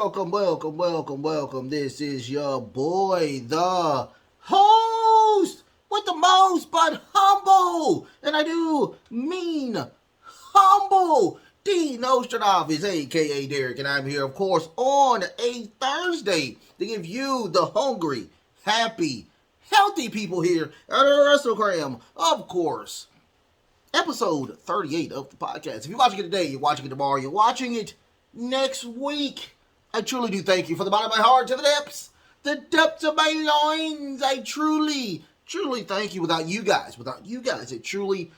welcome. This is your boy, the host with the most, but humble. And I do mean humble. D Nostradamus, aka Derek, and I'm here, of course, on a Thursday to give you the hungry, happy, healthy people here at a WrestleCram, of course. Episode 38 of the podcast. If you're watching it today, you're watching it tomorrow, you're watching it next week. I truly do thank you from the bottom of my heart to the depths of my loins. I truly thank you. Without you guys, it truly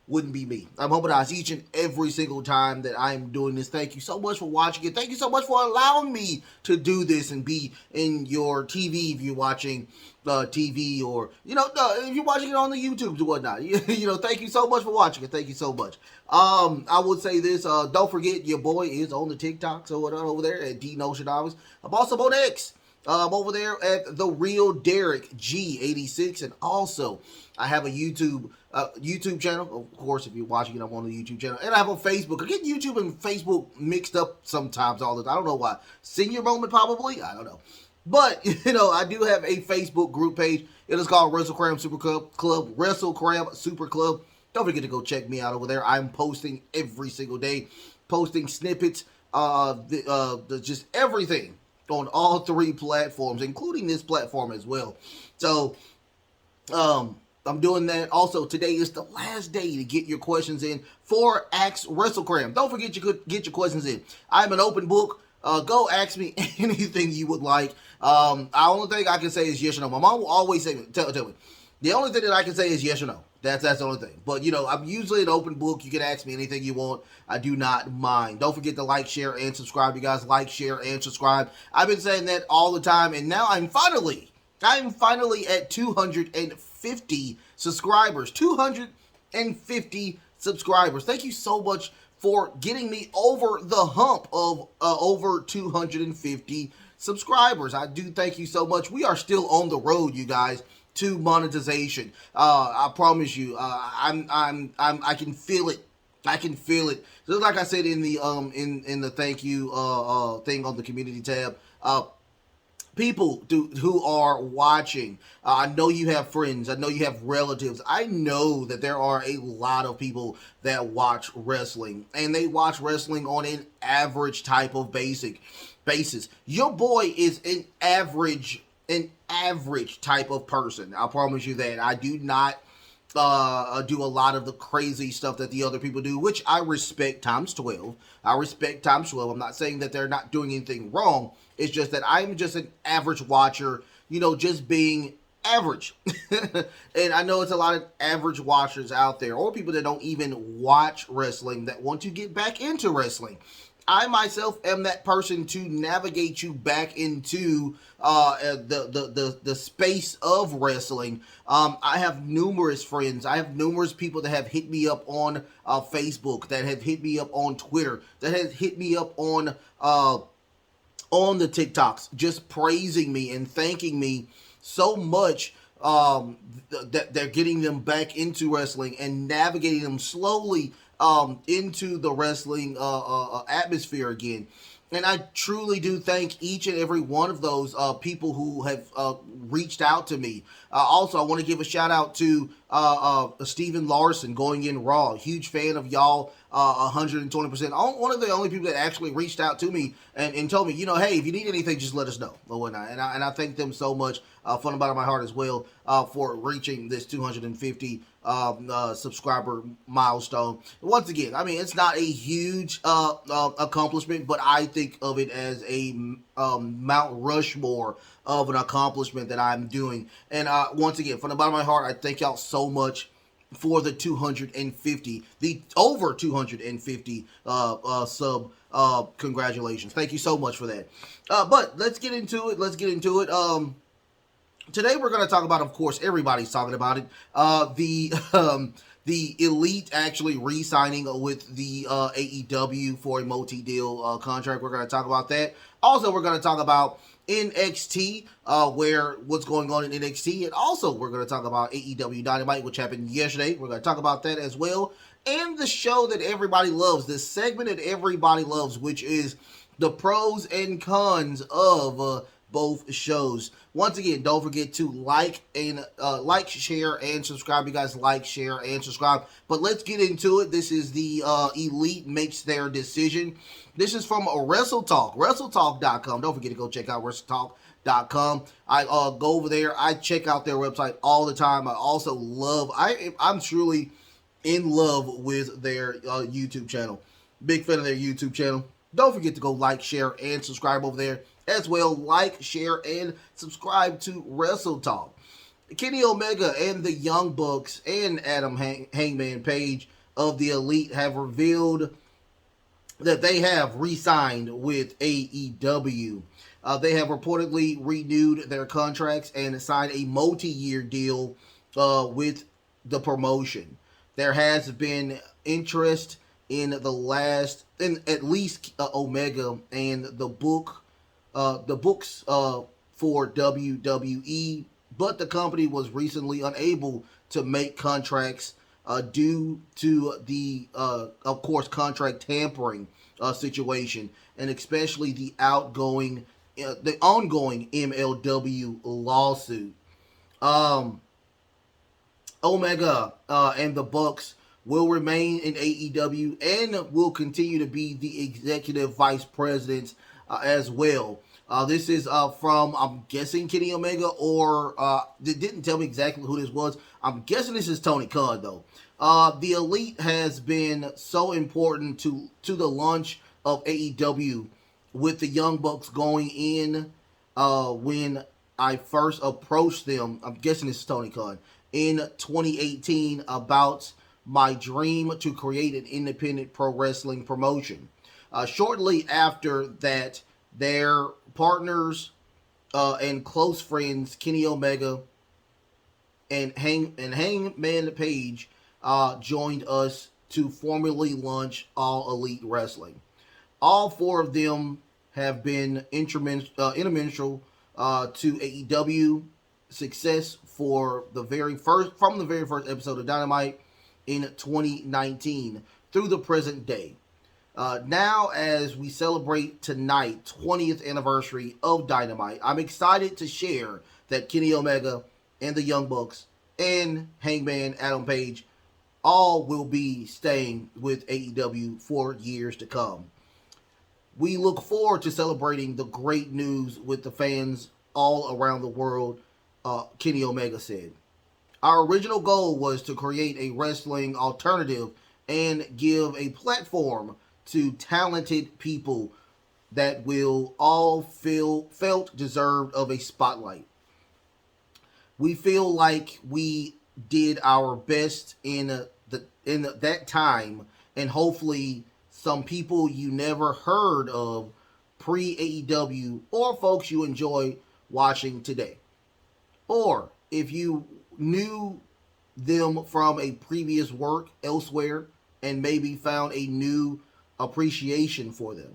wouldn't be me. I'm hoping that each and every single time that I'm doing this. Thank you so much for watching it. Thank you so much for allowing me to do this and be in your TV if you're watching TV, or if you're watching it on the YouTubes or whatnot. Thank you so much for watching it. Thank you so much. I would say this. Don't forget, your boy is on the TikToks or whatever over there at D Nostradamus. I'm also on X. I'm over there at The Real Derek G86, and also I have a YouTube channel. Of course, if you're watching it, I'm on the YouTube channel, and I have on Facebook. I get YouTube and Facebook mixed up sometimes. I don't know why. Senior moment, probably. I don't know. But, I do have a Facebook group page. It is called WrestleCram Super Club. WrestleCram Super Club. Don't forget to go check me out over there. I'm posting every single day. Posting snippets. Just everything on all three platforms, including this platform as well. So, I'm doing that. Also, today is the last day to get your questions in for Ask WrestleCram. Don't forget you could get your questions in. I'm an open book. Go ask me anything you would like. The only thing I can say is yes or no. My mom will always say, tell me. The only thing that I can say is yes or no. That's the only thing. But, I'm usually an open book. You can ask me anything you want. I do not mind. Don't forget to like, share, and subscribe. You guys like, share, and subscribe. I've been saying that all the time, and now I'm finally at 250 subscribers. 250 subscribers. Thank you so much for getting me over the hump of over 250 subscribers. I do thank you so much. We are still on the road, you guys, to monetization. I promise you. I can feel it. Just like I said in the in the thank you thing on the community tab. People who are watching, I know you have friends, I know you have relatives, I know that there are a lot of people that watch wrestling, and they watch wrestling on an average type of basis. Your boy is an average type of person. I promise you that. I do not do a lot of the crazy stuff that the other people do, which I respect times 12. I'm not saying that they're not doing anything wrong. It's just that I'm just an average watcher, just being average. And I know it's a lot of average watchers out there, or people that don't even watch wrestling that want to get back into wrestling. I myself am that person to navigate you back into the space of wrestling. I have numerous friends. I have numerous people that have hit me up on Facebook, that have hit me up on Twitter, that have hit me up on the TikToks, just praising me and thanking me so much that they're getting them back into wrestling and navigating them slowly into the wrestling atmosphere again. And I truly do thank each and every one of those people who have reached out to me. Also, I want to give a shout out to Steven Larson, Going In Raw. Huge fan of y'all, 120%. One of the only people that actually reached out to me and told me, hey, if you need anything, just let us know or whatnot. And I thank them so much from the bottom of my heart as well for reaching this 250 subscriber milestone. Once again, it's not a huge accomplishment, but I think of it as a Mount Rushmore of an accomplishment that I'm doing. And once again, from the bottom of my heart, I thank y'all so much for the over 250 sub. Congratulations. Thank you so much for that. But let's get into it. Today we're going to talk about, of course, everybody's talking about it, the Elite actually re-signing with the AEW for a multi-deal contract. We're going to talk about that. Also, we're going to talk about NXT, what's going on in NXT, and also we're going to talk about AEW Dynamite, which happened yesterday. We're going to talk about that as well, and the show that everybody loves, the segment that everybody loves, which is the pros and cons of both shows. Once again, don't forget to like, share, and subscribe. You guys like, share, and subscribe. But let's get into it. This is the Elite Makes Their Decision. This is from WrestleTalk, WrestleTalk.com. Don't forget to go check out WrestleTalk.com. I go over there. I check out their website all the time. I also love. I'm truly in love with their YouTube channel. Big fan of their YouTube channel. Don't forget to go like, share, and subscribe over there as well. Like, share, and subscribe to Wrestle Talk. Kenny Omega and the Young Bucks and Adam Hangman Page of the Elite have revealed that they have re-signed with AEW. They have reportedly renewed their contracts and signed a multi-year deal with the promotion. There has been interest in at least Omega and the books for WWE, but the company was recently unable to make contracts due to the, of course, contract tampering situation, and especially the ongoing MLW lawsuit. Omega and the Bucks will remain in AEW and will continue to be the executive vice presidents as well. This is from, I'm guessing, Kenny Omega, or they didn't tell me exactly who this was. I'm guessing this is Tony Khan, though. The Elite has been so important to the launch of AEW, with the Young Bucks going in when I first approached them. I'm guessing this is Tony Khan in 2018 about my dream to create an independent pro wrestling promotion. Shortly after that, their partners and close friends Kenny Omega and Hangman Page joined us to formally launch All Elite Wrestling. All four of them have been instrumental to AEW success from the very first episode of Dynamite in 2019 through the present day. Now, as we celebrate tonight, 20th anniversary of Dynamite, I'm excited to share that Kenny Omega and the Young Bucks and Hangman Adam Page all will be staying with AEW for years to come. We look forward to celebrating the great news with the fans all around the world, Kenny Omega said. Our original goal was to create a wrestling alternative and give a platform to talented people that will all felt deserved of a spotlight. We feel like we did our best in that time, and hopefully some people you never heard of pre-AEW, or folks you enjoy watching today. Or if you knew them from a previous work elsewhere and maybe found a new appreciation for them.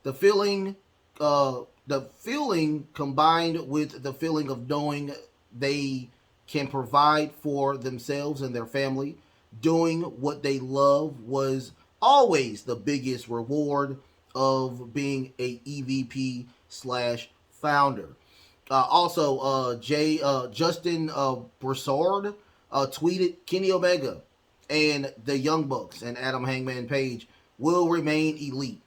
The feeling combined with the feeling of knowing they can provide for themselves and their family, doing what they love, was always the biggest reward of being a EVP / founder. Justin Broussard tweeted, Kenny Omega and the Young Bucks and Adam Hangman Page will remain elite.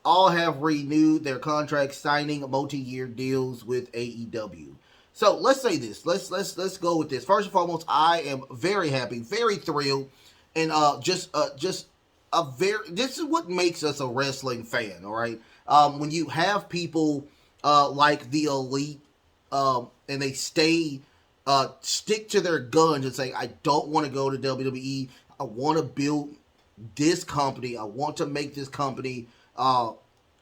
All have renewed their contracts, signing multi-year deals with AEW. So let's say this. Let's go with this. First and foremost, I am very happy, very thrilled, and this is what makes us a wrestling fan. All right, when you have people like the Elite, and they stick to their guns and say, I don't want to go to WWE. I want to build this company. I want to make this company on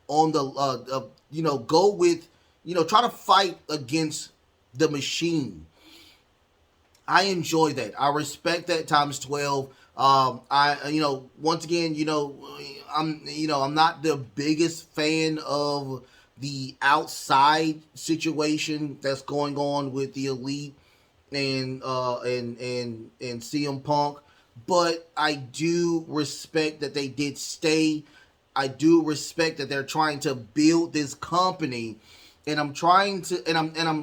the go with, try to fight against the machine. I enjoy that. I respect that times 12. Once again, I'm not the biggest fan of the outside situation that's going on with the Elite and CM Punk. but I do respect that they did stay. I do respect that they're trying to build this company, and I'm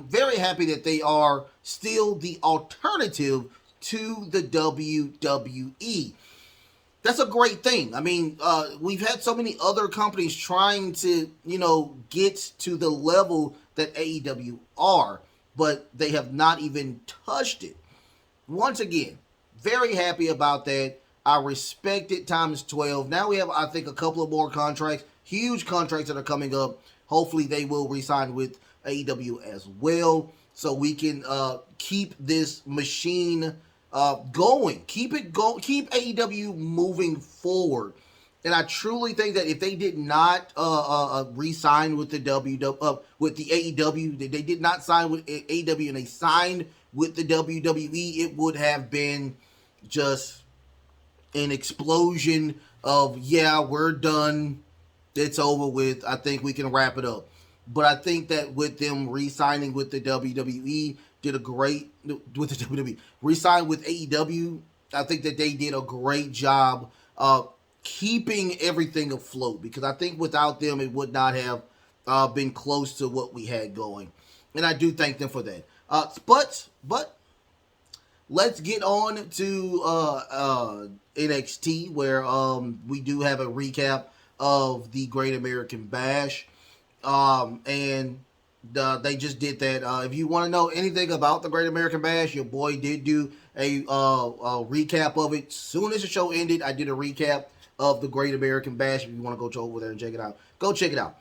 very happy that they are still the alternative to the WWE. That's a great thing. I mean, we've had so many other companies trying to, get to the level that AEW are, but they have not even touched it. Once again, very happy about that. I respect it times 12. Now we have, I think, a couple of more contracts, huge contracts that are coming up. Hopefully they will re-sign with AEW as well, so we can keep this machine going. Keep it go. Keep AEW moving forward. And I truly think that if they did not re-sign with the with the AEW, they did not sign with AEW and they signed with the WWE, it would have been just an explosion of, yeah, we're done, it's over with, I think we can wrap it up. But I think that with them re-signing with the WWE, did a great with the WWE re-signed with AEW. I think that they did a great job keeping everything afloat, because I think without them it would not have been close to what we had going, and I do thank them for that. But let's get on to NXT, where we do have a recap of the Great American Bash, and they just did that. If you want to know anything about the Great American Bash, your boy did do a recap of it. Soon as the show ended, I did a recap of the Great American Bash. If you want to go over there and check it out, go check it out.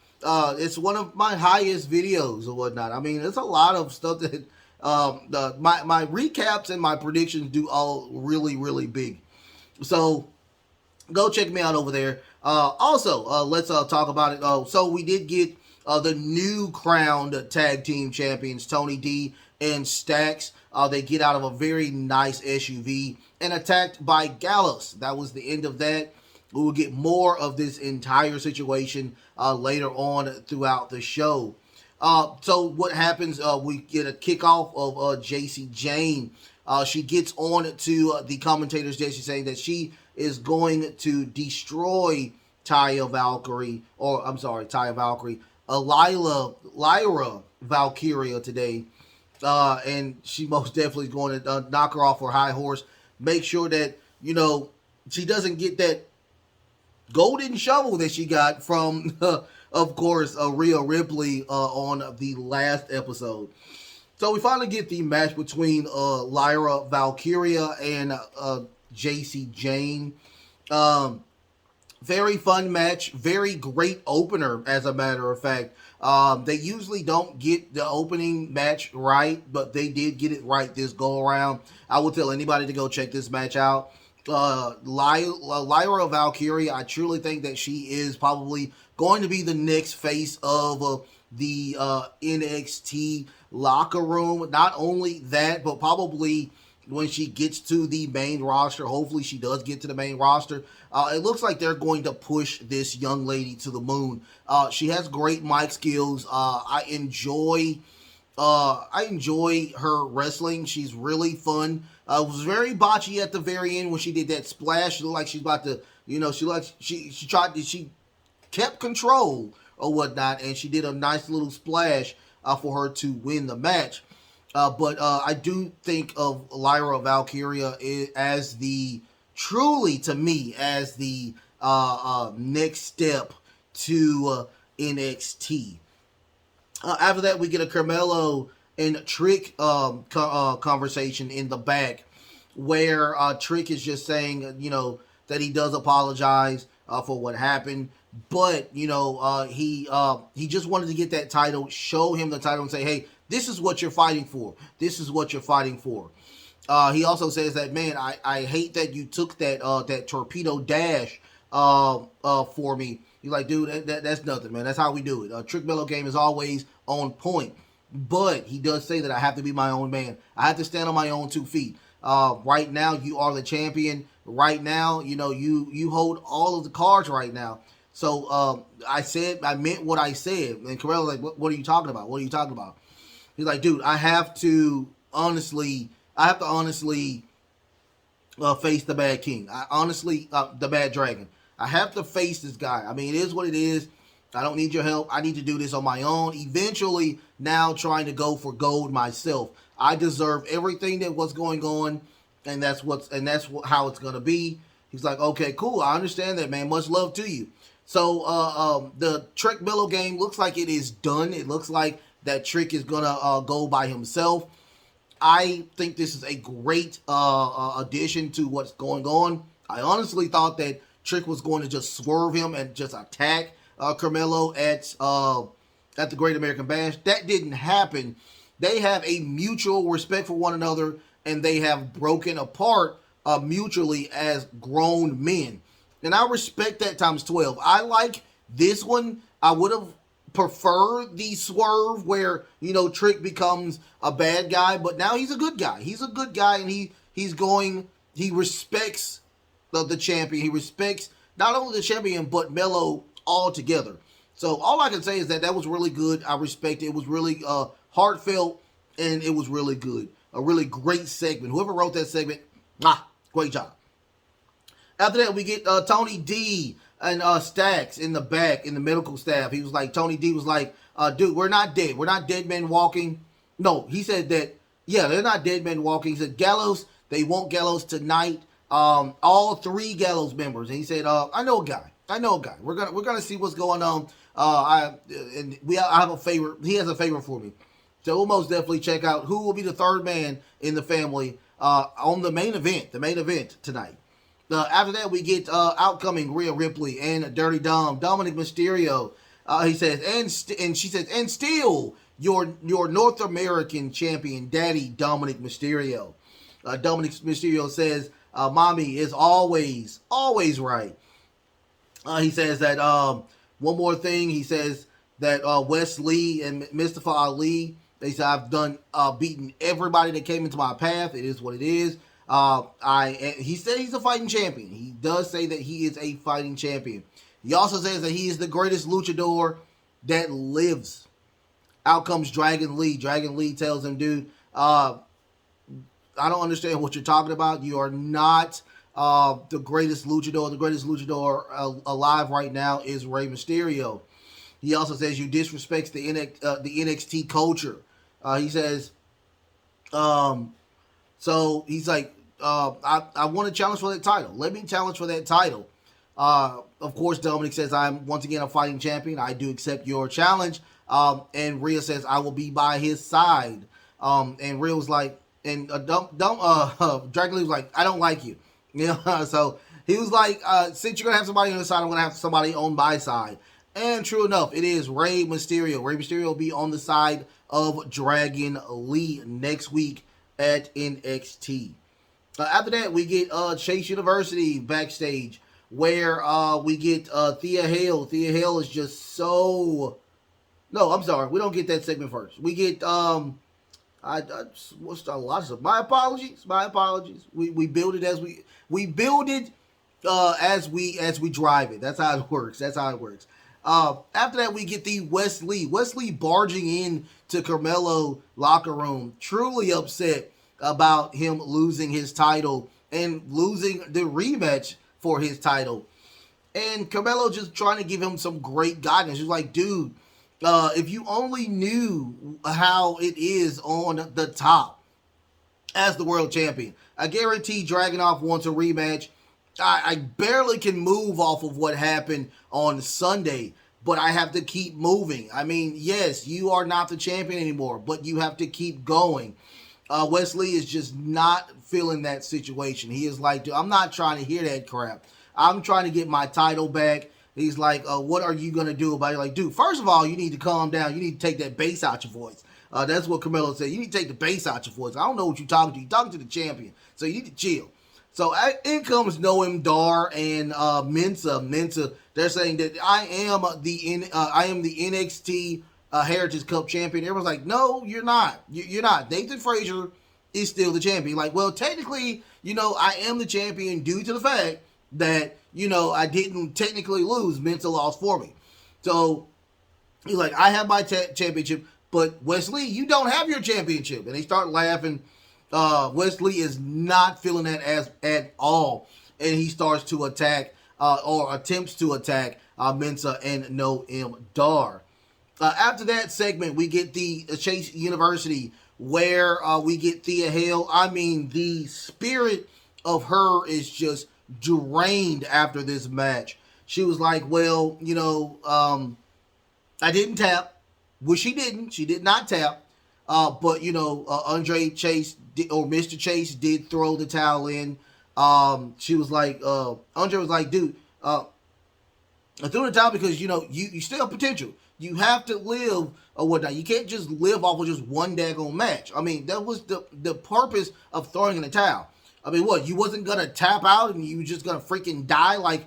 It's one of my highest videos or whatnot. I mean, it's a lot of stuff that my recaps and my predictions do all really, really big. So go check me out over there. Also, let's talk about it. So we did get the new crowned tag team champions, Tony D and Stax. They get out of a very nice SUV and attacked by Gallus. That was the end of that. We will get more of this entire situation later on throughout the show. So what happens, we get a kickoff of JC Jane. She gets on to the commentators there. She's saying that she is going to destroy Lyra Valkyria today. And she most definitely is going to knock her off her high horse. Make sure that, she doesn't get that golden shovel that she got from, of course, Rhea Ripley on the last episode. So we finally get the match between Lyra Valkyria and JC Jane. Very fun match. Very great opener, as a matter of fact. They usually don't get the opening match right, but they did get it right this go around. I will tell anybody to go check this match out. Lyra Valkyria, I truly think that she is probably going to be the next face of the NXT locker room. Not only that, but probably when she gets to the main roster, hopefully she does get to the main roster, it looks like they're going to push this young lady to the moon. She has great mic skills. I enjoy her wrestling. She's really fun. It was very botchy at the very end when she did that splash. It looked like she's about to, she kept control or whatnot, and she did a nice little splash for her to win the match. But I do think of Lyra Valkyria as truly to me, as the next step to NXT. After that, we get a Carmelo and Trick conversation in the back, where Trick is just saying, that he does apologize for what happened, but he just wanted to get that title, show him the title, and say, hey, this is what you're fighting for. This is what you're fighting for. He also says that, man, I hate that you took that torpedo dash for me. He's like, dude, that's nothing, man. That's how we do it. Trick Mello game is always on point. But he does say that I have to be my own man. I have to stand on my own 2 feet. Right now, you are the champion. Right now, you hold all of the cards right now. So I meant what I said. And Carmelo's like, what are you talking about? What are you talking about? He's like, dude, I have to honestly face the Bad King. I honestly, the Bad Dragon. I have to face this guy. I mean, it is what it is. I don't need your help. I need to do this on my own. Eventually, now trying to go for gold myself. I deserve everything that was going on, and that's how it's gonna be. He's like, okay, cool. I understand that, man. Much love to you. So the Trick Mello game looks like it is done. It looks like that Trick is gonna go by himself. I think this is a great addition to what's going on. I honestly thought that Trick was going to just swerve him and just attack Carmelo at the Great American Bash. That didn't happen. They have a mutual respect for one another, and they have broken apart mutually as grown men. And I respect that times 12. I like this one. I would have preferred the swerve where, Trick becomes a bad guy, but now he's a good guy. He's a good guy, and he respects the champion. He respects not only the champion, but Melo altogether. So all I can say is that was really good. I respect it. It was really heartfelt, and it was really good. A really great segment. Whoever wrote that segment, great job. After that, we get Tony D and Stacks in the back, in the medical staff. He was like, Tony D was like, dude, we're not dead. We're not dead men walking. No, he said that, yeah, they're not dead men walking. He said, Gallows, they want Gallows tonight. All 3 Gallows members. And he said, I know a guy. We're gonna see what's going on. I have a favor. He has a favor for me. So we'll most definitely check out who will be the 3rd man in the family on the main event tonight. After that, we get outcoming Rhea Ripley and Dirty Dom, Dominic Mysterio. He says, and she says, and still your North American champion, Daddy Dominic Mysterio. Dominic Mysterio says, Mommy is always right. He says that one more thing. He says that Wes Lee and Mustafa Ali. They said I've done beaten everybody that came into my path. It is what it is. He said he's a fighting champion. He does say that he is a fighting champion. He also says that he is the greatest luchador that lives. Out comes Dragon Lee. Dragon Lee tells him, dude, I don't understand what you're talking about. You are not the greatest luchador. The greatest luchador alive right now is Rey Mysterio. He also says you disrespect the NXT culture. He says, so he's like, I want to challenge for that title. Let me challenge for that title. Of course, Dominic says, I'm once again a fighting champion. I do accept your challenge. And Rhea says, I will be by his side. And Rhea was like, and Dragon Lee was like, I don't like you. So he was like, since you're going to have somebody on the side, I'm going to have somebody on my side. And true enough, it is Rey Mysterio. Rey Mysterio will be on the side of Dragon Lee next week at NXT. After that, we get Chase University backstage, where we get Thea Hale. Thea Hale is just so... No, I'm sorry. We don't get that segment first. We get... what's a lot of stuff. My apologies. We build it as we build it as we drive it. That's how it works. After that, we get the Wes Lee barging in to Carmelo locker room, truly upset about him losing his title and losing the rematch for his title. And Carmelo just trying to give him some great guidance. He's like, dude, if you only knew how it is on the top as the world champion, I guarantee Dragunov wants a rematch. I barely can move off of what happened on Sunday, but I have to keep moving. I mean, yes, you are not the champion anymore, but you have to keep going. Wes Lee is just not feeling that situation. He is like, dude, I'm not trying to hear that crap. I'm trying to get my title back. He's like, what are you going to do about it? Like, dude, first of all, you need to calm down. You need to take that bass out your voice. That's what Carmelo said. You need to take the bass out your voice. I don't know what you're talking to. You're talking to the champion. So you need to chill. So in comes Noam Dar and Mensa. They're saying that I am the NXT Heritage Cup champion. Everyone's like, no, you're not. You're not. Nathan Frazier is still the champion. Like, well, technically, I am the champion due to the fact that, I didn't technically lose. Mensa lost for me. So he's like, I have my championship, but Wes Lee, you don't have your championship. And they start laughing. Wesley is not feeling that as at all, and he starts to attack or attempts to attack Mensa and Noam Dar. After that segment, we get the Chase University where we get Thea Hale. I mean, the spirit of her is just drained after this match. She was like, well, I didn't tap, which she didn't. She did not tap. But, Andre Chase or Mr. Chase did throw the towel in. She was like, Andre was like, dude, I threw the towel because, you still have potential. You have to live or whatnot. You can't just live off of just one daggone match. I mean, that was the purpose of throwing in the towel. I mean, what, you wasn't gonna tap out and you were just gonna freaking die like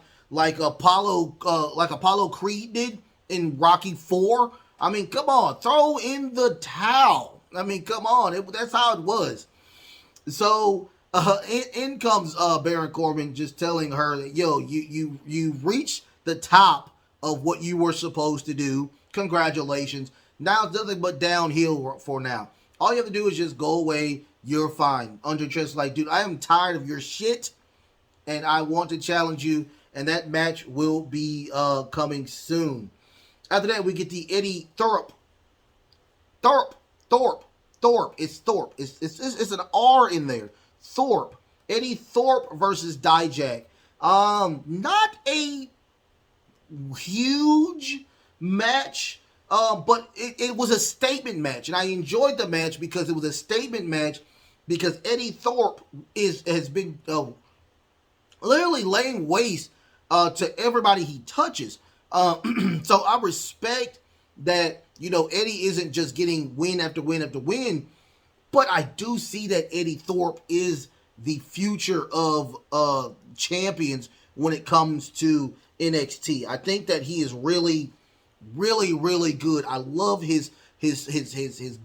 Apollo Creed did in Rocky 4? I mean, come on, throw in the towel. I mean, come on, that's how it was. So in comes Baron Corbin, just telling her that, yo, you reached the top of what you were supposed to do. Congratulations. Now it's nothing but downhill for now. All you have to do is just go away. You're fine. Andre Chase is like, dude, I am tired of your shit, and I want to challenge you, and that match will be coming soon. After that, we get the Eddie Thorpe. It's Thorpe. It's an R in there. Thorpe. Eddie Thorpe versus Dijak. Not a huge match, but it was a statement match, and I enjoyed the match because it was a statement match because Eddie Thorpe has been literally laying waste to everybody he touches. So I respect that, Eddie isn't just getting win after win after win, but I do see that Eddie Thorpe is the future of champions when it comes to NXT. I think that he is really, really, really good. I love his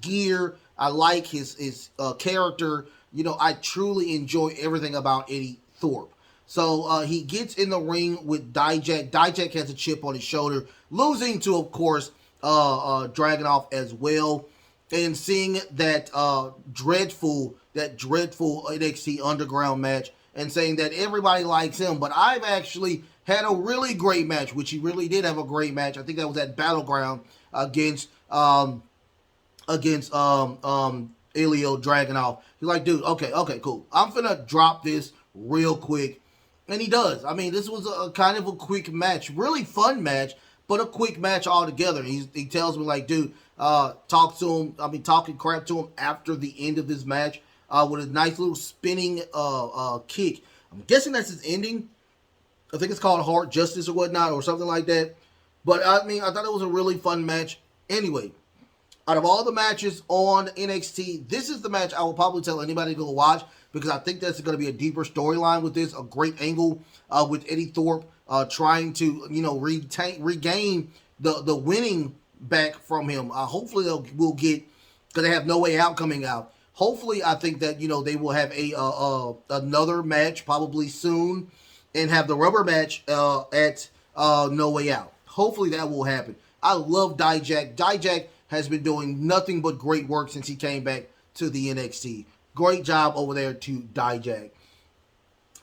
gear. I like his character. I truly enjoy everything about Eddie Thorpe. So he gets in the ring with Dijak. Dijak has a chip on his shoulder, losing to, of course, Dragunov as well. And seeing that dreadful NXT Underground match and saying that everybody likes him, but I've actually had a really great match, which he really did have a great match. I think that was at Battleground against Elio Dragunov. He's like, dude, okay, cool. I'm finna drop this real quick. And he does. I mean, this was a kind of a quick match. Really fun match, but a quick match altogether. He tells me, like, dude, talk to him. I'll be talking crap to him after the end of this match with a nice little spinning kick. I'm guessing that's his ending. I think it's called Hard Justice or whatnot or something like that. But, I mean, I thought it was a really fun match. Anyway, out of all the matches on NXT, this is the match I will probably tell anybody to go watch because I think that's going to be a deeper storyline with this, a great angle with Eddie Thorpe trying to, regain the winning back from him. Hopefully we'll get, because they have No Way Out coming out. Hopefully, I think that, they will have another match probably soon and have the rubber match at No Way Out. Hopefully that will happen. I love Dijak. Dijak has been doing nothing but great work since he came back to the NXT. Great job over there to Dijak.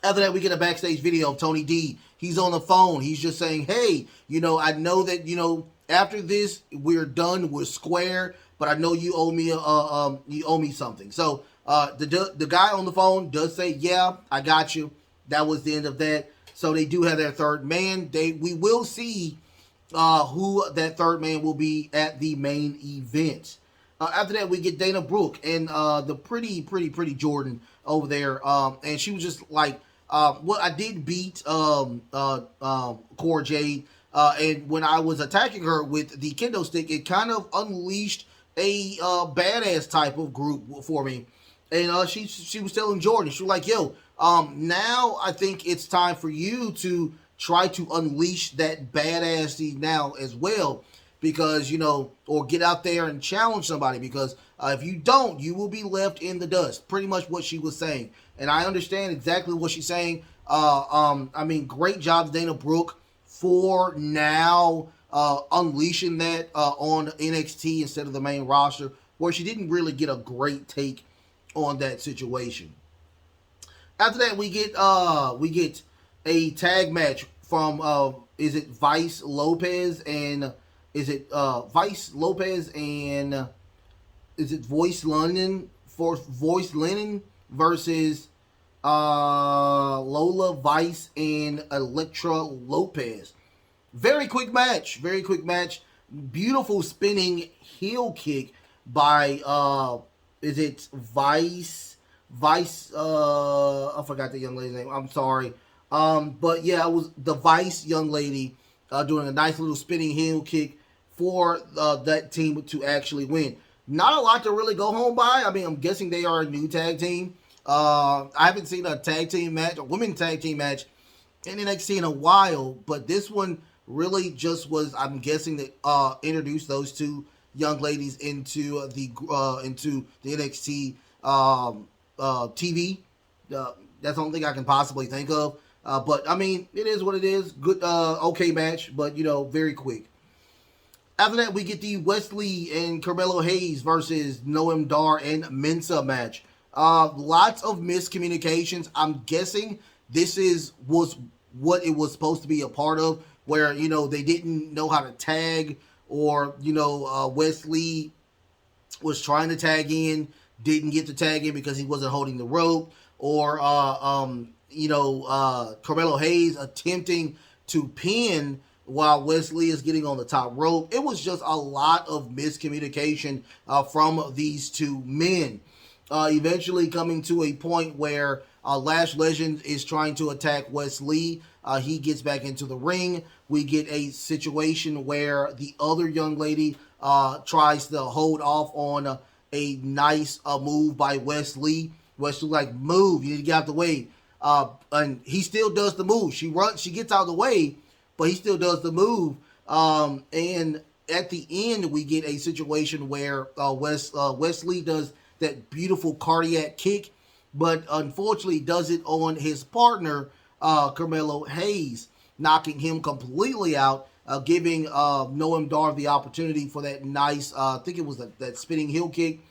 After that, we get a backstage video of Tony D. He's on the phone. He's just saying, hey, I know that, after this, we're done. We're square. But I know you owe me something. So the guy on the phone does say, yeah, I got you. That was the end of that. So they do have their third man. We will see who that third man will be at the main event. After that, we get Dana Brooke and the pretty Jordan over there. And she was just like, well, I did beat Cora Jade. And when I was attacking her with the kendo stick, it kind of unleashed a badass type of group for me. And she was telling Jordan, she was like, yo, now I think it's time for you to try to unleash that badassy now as well. Because, or get out there and challenge somebody. Because if you don't, you will be left in the dust. Pretty much what she was saying. And I understand exactly what she's saying. I mean, great job, Dana Brooke, for now unleashing that on NXT instead of the main roster, where she didn't really get a great take on that situation. After that, we get a tag match from is it Vice Lopez and is it Vice Lopez and is it Voice London for Voice Lennon versus Lola Vice and Electra Lopez. Very quick match. Very quick match. Beautiful spinning heel kick by is it Vice I forgot the young lady's name. I'm sorry. But yeah, it was the Vice young lady doing a nice little spinning heel kick for that team to actually win. Not a lot to really go home by. I mean, I'm guessing they are a new tag team. I haven't seen a tag team match, a women's tag team match in NXT in a while, but this one really just was, I'm guessing, that introduced those two young ladies into the NXT TV. That's the only thing I can possibly think of. But I mean, it is what it is. Good, okay match, but very quick. After that, we get the Wesley and Carmelo Hayes versus Noam Dar and Mensa match. Lots of miscommunications. I'm guessing this was what it was supposed to be a part of, where they didn't know how to tag, or Wesley was trying to tag in, didn't get to tag in because he wasn't holding the rope, or Carmelo Hayes attempting to pin while Wesley is getting on the top rope. It was just a lot of miscommunication from these two men. Eventually coming to a point where Lash Legend is trying to attack Wesley. He gets back into the ring. We get a situation where the other young lady tries to hold off on a nice move by Wesley. Wesley like, move, you need to get out the way. And he still does the move. She gets out of the way, but he still does the move. And at the end, we get a situation where Wesley does that beautiful cardiac kick, but unfortunately does it on his partner, Carmelo Hayes, knocking him completely out, giving Noam Dar the opportunity for that nice, I think it was that spinning heel kick,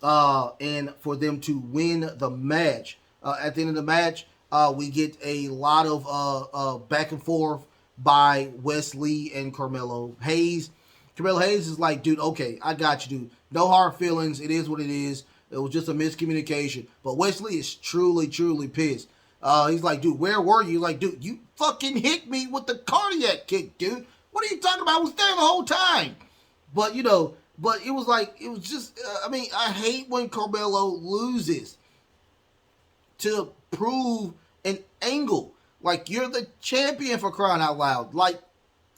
and for them to win the match. At the end of the match, we get a lot of back and forth by Wesley and Carmelo Hayes. Carmelo Hayes is like, dude, okay, I got you, dude. No hard feelings. It is what it is. It was just a miscommunication. But Wesley is truly, truly pissed. He's like, dude, where were you? Like, dude, you fucking hit me with the cardiac kick, dude. What are you talking about? I was there the whole time. But, but it was like, it was just, I hate when Carmelo loses to prove an angle. Like, you're the champion, for crying out loud. Like,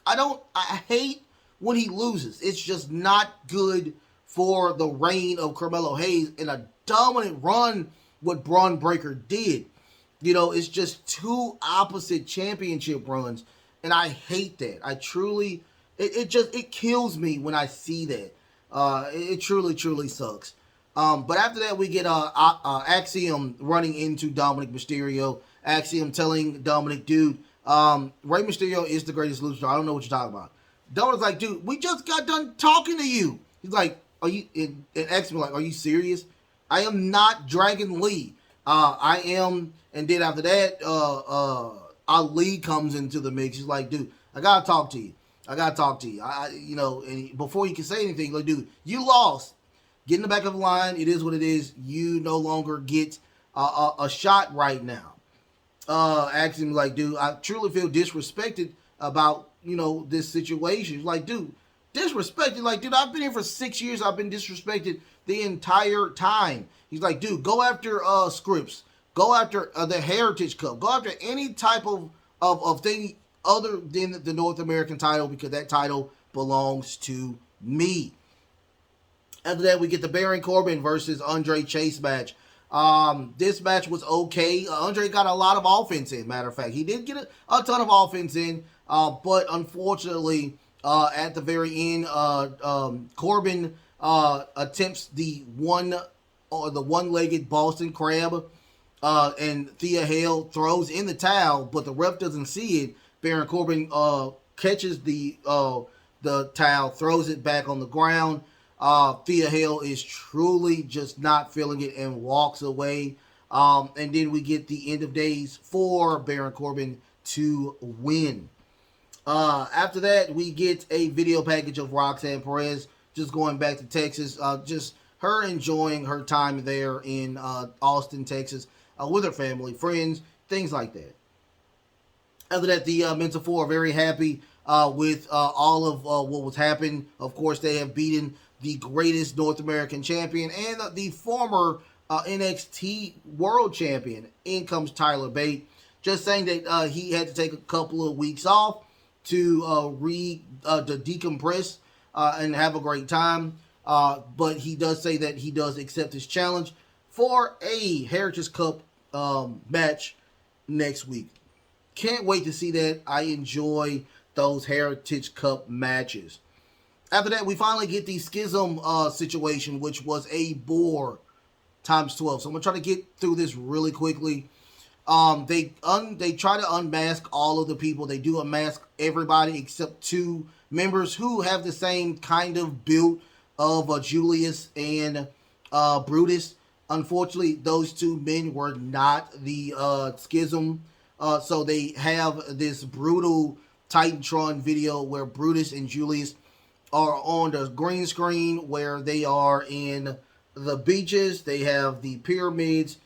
I hate when he loses. It's just not good for the reign of Carmelo Hayes in a dominant run what Braun Breaker did. It's just two opposite championship runs, and I hate that. I truly, it kills me when I see that. It truly, truly sucks. But after that, we get Axiom running into Dominic Mysterio. Axiom telling Dominic, dude, Rey Mysterio is the greatest loser. I don't know what you're talking about. Dominic's like, dude, we just got done talking to you. He's like, are you? And Axiom like, are you serious? I am not Dragon Lee. I am. And then after that, Ali comes into the mix. He's like, dude, I gotta talk to you. And before you can say anything, like, dude, you lost. Get in the back of the line. It is what it is. You no longer get a shot right now. Axiom like, dude, I truly feel disrespected about, this situation. He's like, dude, disrespected? Like, dude, I've been here for 6 years. I've been disrespected the entire time. He's like, dude, go after Scripps. Go after the Heritage Cup. Go after any type of thing other than the North American title, because that title belongs to me. After that, we get the Baron Corbin versus Andre Chase match. This match was okay. Andre got a lot of offense in, matter of fact. He did get a ton of offense in, but unfortunately, at the very end, Corbin attempts the one-legged Boston Crab, and Thea Hale throws in the towel, but the ref doesn't see it. Baron Corbin catches the towel, throws it back on the ground. Thea Hale is truly just not feeling it and walks away. And then we get the end of days for Baron Corbin to win. After that, we get a video package of Roxanne Perez just going back to Texas. Just her enjoying her time there in Austin, Texas, with her family, friends, things like that. After that, the Mental Four are very happy with all of what was happening. Of course, they have beaten the greatest North American champion and the former NXT World Champion. In comes Tyler Bate, just saying that he had to take a couple of weeks off to to decompress and have a great time. But he does say that he does accept his challenge for a Heritage Cup match next week. Can't wait to see that. I enjoy those Heritage Cup matches. After that, we finally get the Schism situation, which was a bore times 12. So I'm going to try to get through this really quickly. They try to unmask all of the people. They do unmask everybody except two members who have the same kind of build of Julius and Brutus. Unfortunately, those two men were not the Schism. So they have this brutal Titantron video where Brutus and Julius are on the green screen, where they are in the beaches. They have the pyramids,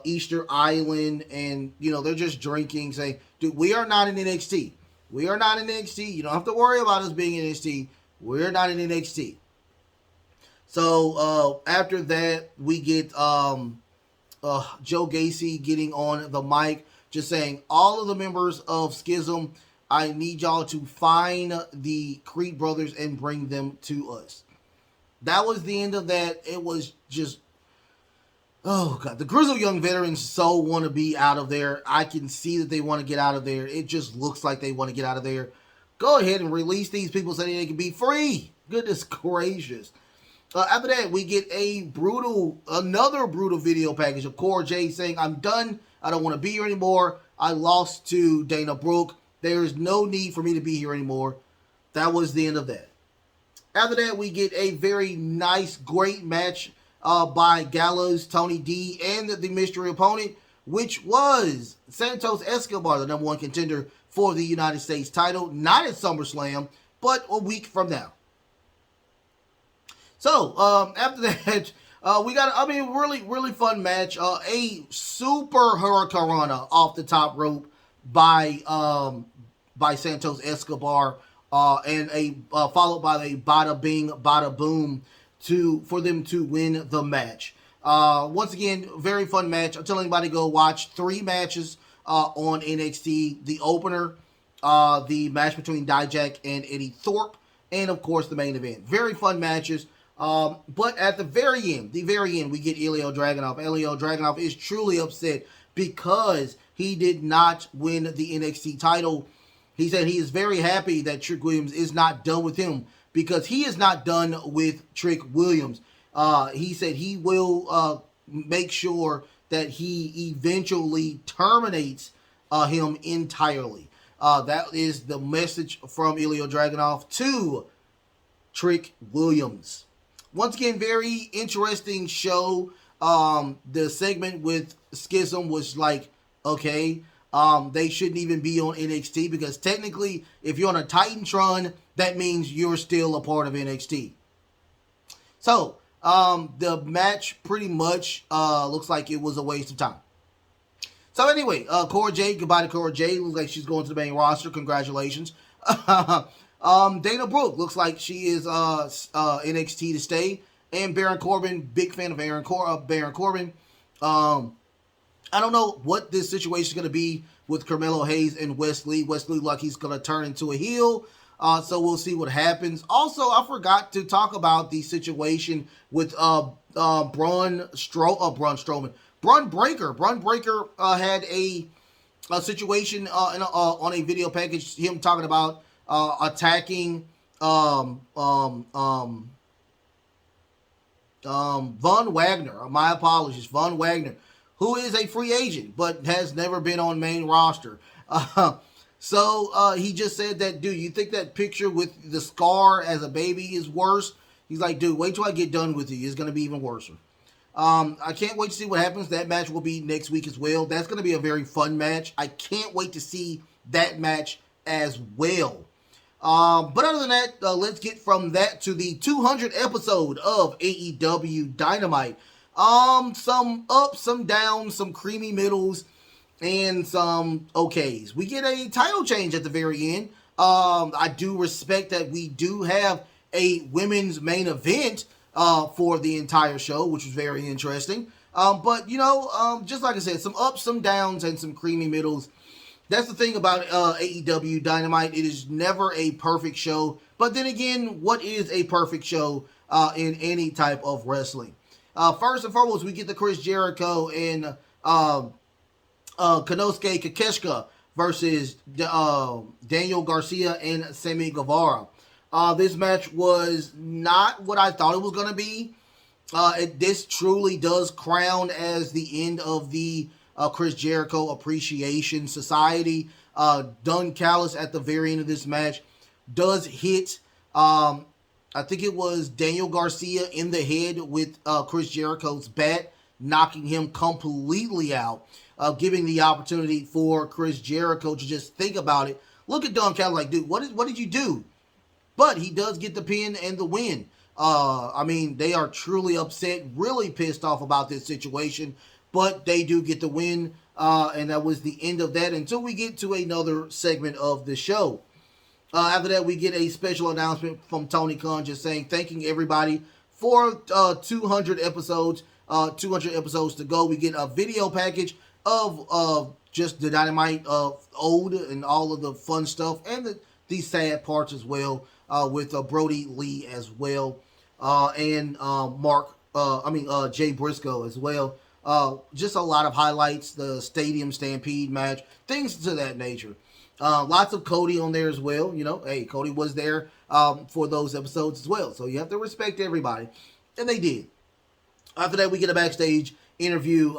Easter Island, and they're just drinking, saying, "Dude, we are not in NXT. We are not in NXT. You don't have to worry about us being in NXT. We're not in NXT." So after that, we get Joe Gacy getting on the mic, just saying, "All of the members of Schism, I need y'all to find the Creed brothers and bring them to us." That was the end of that. It was just, oh God, the Grizzled Young Veterans so want to be out of there. I can see that they want to get out of there. It just looks like they want to get out of there. Go ahead and release these people so they can be free. Goodness gracious. After that, we get another brutal video package of Cora Jade saying, "I'm done. I don't want to be here anymore. I lost to Dana Brooke. There is no need for me to be here anymore." That was the end of that. After that, we get a very nice, great match by Gallows, Tony D, and the mystery opponent, which was Santos Escobar, the number one contender for the United States title. Not at SummerSlam, but a week from now. So, after that, we got, really, really fun match. A super hurricanrana off the top rope by Santos Escobar, and followed by a bada bing, bada boom for them to win the match. Once again, very fun match. I'm telling anybody, go watch 3 matches on NXT. The opener, the match between Dijak and Eddie Thorpe, and of course the main event. Very fun matches. But at the very end, we get Ilya Dragunov. Ilya Dragunov is truly upset because he did not win the NXT title. He said he is very happy that Trick Williams is not done with him, because he is not done with Trick Williams. He said he will make sure that he eventually terminates him entirely. That is the message from Ilya Dragunov to Trick Williams. Once again, very interesting show. The segment with Schism was like, okay, they shouldn't even be on NXT, because technically, if you're on a Titantron, that means you're still a part of NXT. So, the match pretty much looks like it was a waste of time. So anyway, Cora Jade, goodbye to Cora Jade. Looks like she's going to the main roster. Congratulations. Dana Brooke looks like she is NXT to stay. And Baron Corbin, big fan of Baron Corbin. I don't know what this situation is going to be with Carmelo Hayes and Wesley. Wesley, like, he's going to turn into a heel. So we'll see what happens. Also, I forgot to talk about the situation with Braun Strowman. Braun Breaker. Braun Breaker had a situation on a video package, him talking about attacking Von Wagner. My apologies, Von Wagner, who is a free agent but has never been on main roster. So he just said that, dude, you think that picture with the scar as a baby is worse? He's like, dude, wait till I get done with you. It's going to be even worse. I can't wait to see what happens. That match will be next week as well. That's going to be a very fun match. I can't wait to see that match as well. But other than that, let's get from that to the 200th episode of AEW Dynamite. Some ups, some downs, some creamy middles, and some okays. We get a title change at the very end. I do respect that we do have a women's main event for the entire show, which was very interesting. But, just like I said, some ups, some downs, and some creamy middles. That's the thing about AEW Dynamite. It is never a perfect show. But then again, what is a perfect show in any type of wrestling? First and foremost, we get the Chris Jericho and Konosuke Takeshita versus Daniel Garcia and Sammy Guevara. This match was not what I thought it was going to be. This truly does crown as the end of the Chris Jericho Appreciation Society. Don Callis at the very end of this match does hit, I think it was Daniel Garcia in the head with Chris Jericho's bat, knocking him completely out, giving the opportunity for Chris Jericho to just think about it. Look at Don Callis like, dude, what did you do? But he does get the pin and the win. They are truly upset, really pissed off about this situation, but they do get the win, and that was the end of that until we get to another segment of the show. After that, we get a special announcement from Tony Khan just saying, thanking everybody for 200 episodes. 200 episodes to go. We get a video package of just the Dynamite old and all of the fun stuff and the sad parts as well, with Brody Lee as well, and Jay Briscoe as well. Just a lot of highlights, the Stadium Stampede match, things to that nature. Lots of Cody on there as well. Hey, Cody was there for those episodes as well. So you have to respect everybody. And they did. After that, we get a backstage interview.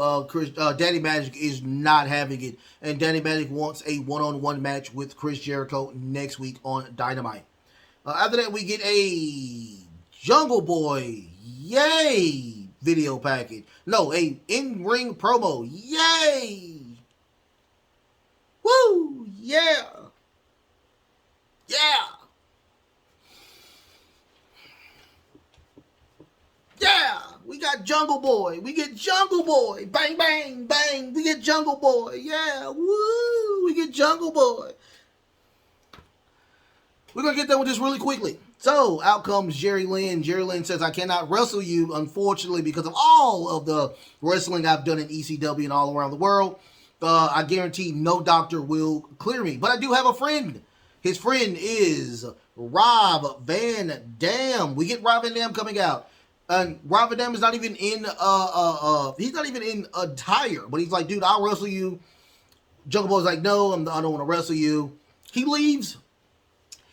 Danny Magic is not having it. And Danny Magic wants a one-on-one match with Chris Jericho next week on Dynamite. After that, we get a Jungle Boy, yay, video package. No, a in-ring promo, yay. Woo, yeah. Yeah. Yeah, we got Jungle Boy. We get Jungle Boy. Bang, bang, bang. We get Jungle Boy. Yeah, woo. We get Jungle Boy. We're going to get done with this really quickly. So, out comes Jerry Lynn. Jerry Lynn says, I cannot wrestle you, unfortunately, because of all of the wrestling I've done in ECW and all around the world. I guarantee no doctor will clear me. But I do have a friend. His friend is Rob Van Dam. We get Rob Van Dam coming out. And Rob Van Dam is not even in, he's not even in attire. But he's like, dude, I'll wrestle you. Jungle Boy's like, no, I don't want to wrestle you. He leaves.